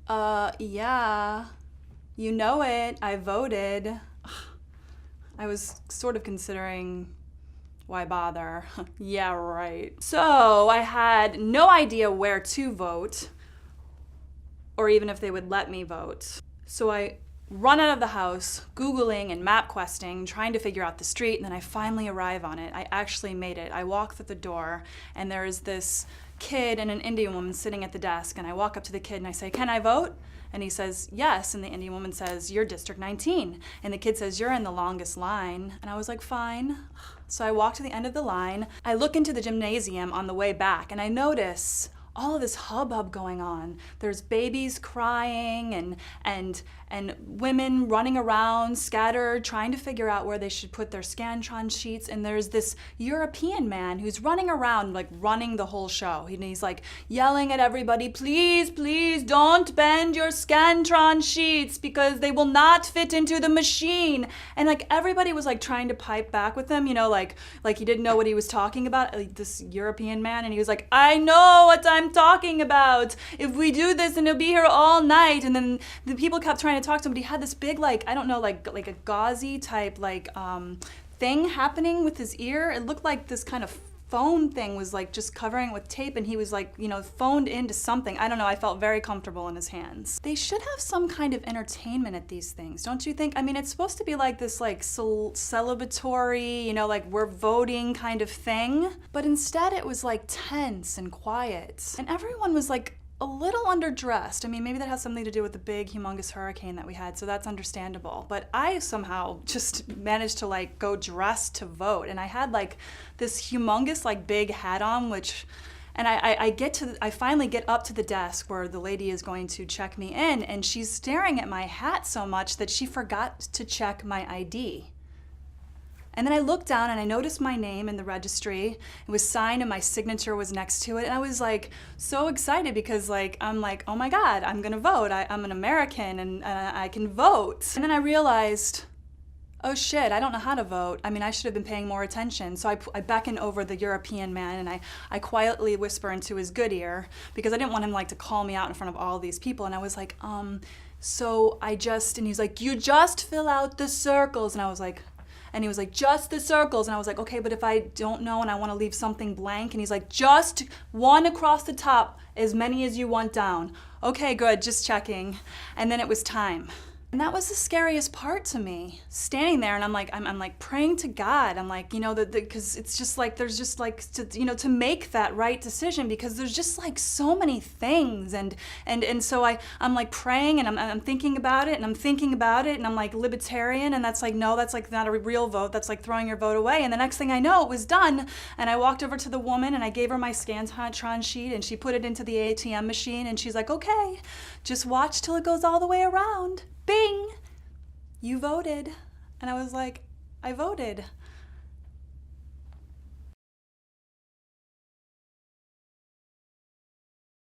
Yeah. You know it. I voted. I was sort of considering why bother? Yeah, right. So I had no idea where to vote, or even if they would let me vote. So I run out of the house, Googling and map questing, trying to figure out the street, and then I finally arrive on it. I actually made it. I walk through the door, and there's this kid and an Indian woman sitting at the desk, and I walk up to the kid and I say, "Can I vote?" And he says, "Yes." And the Indian woman says, "You're District 19. And the kid says, "You're in the longest line." And I was like, fine. So I walk to the end of the line. I look into the gymnasium on the way back, and I notice all of this hubbub going on. There's babies crying and women running around, scattered, trying to figure out where they should put their Scantron sheets. And there's this European man who's running around, like running the whole show. He's like yelling at everybody, "Please, please don't bend your Scantron sheets because they will not fit into the machine." And like everybody was like trying to pipe back with him, like he didn't know what he was talking about, like this European man. And he was like, "I know what I'm talking about. If we do this, and he'll be here all night." And then the people kept trying to talk to him, but he had this big, like, I don't know, like a gauzy type, like, thing happening with his ear. It looked like this kind of phone thing was like just covering it with tape, and he was like, phoned into something. I don't know, I felt very comfortable in his hands. They should have some kind of entertainment at these things, don't you think? I mean, it's supposed to be like this like celebratory, like we're voting kind of thing, but instead it was like tense and quiet, and everyone was like a little underdressed. I mean, maybe that has something to do with the big, humongous hurricane that we had, so that's understandable. But I somehow just managed to like go dressed to vote, and I had like this humongous like big hat on, and I finally get up to the desk where the lady is going to check me in, and she's staring at my hat so much that she forgot to check my ID. And then I looked down and I noticed my name in the registry. It was signed and my signature was next to it. And I was like so excited because I'm like, oh my God, I'm gonna vote. I'm an American and I can vote. And then I realized, oh shit, I don't know how to vote. I mean, I should have been paying more attention. So I beckon over the European man and I quietly whisper into his good ear because I didn't want him like to call me out in front of all these people. And I was like, and he's like, "You just fill out the circles." And I was like, and he was like, "Just the circles." And I was like, "Okay, but if I don't know and I want to leave something blank?" And he's like, "Just one across the top, as many as you want down." Okay, good, just checking. And then it was time. And that was the scariest part to me. Standing there and I'm like praying to God. I'm like, because it's just like, there's just like, to make that right decision because there's just like so many things. And so I'm like praying and I'm thinking about it and I'm thinking about it and I'm like libertarian and that's like, no, that's like not a real vote. That's like throwing your vote away. And the next thing I know, it was done. And I walked over to the woman and I gave her my Scantron sheet and she put it into the ATM machine and she's like, "Okay, just watch till it goes all the way around. Bing! You voted." And I was like, I voted.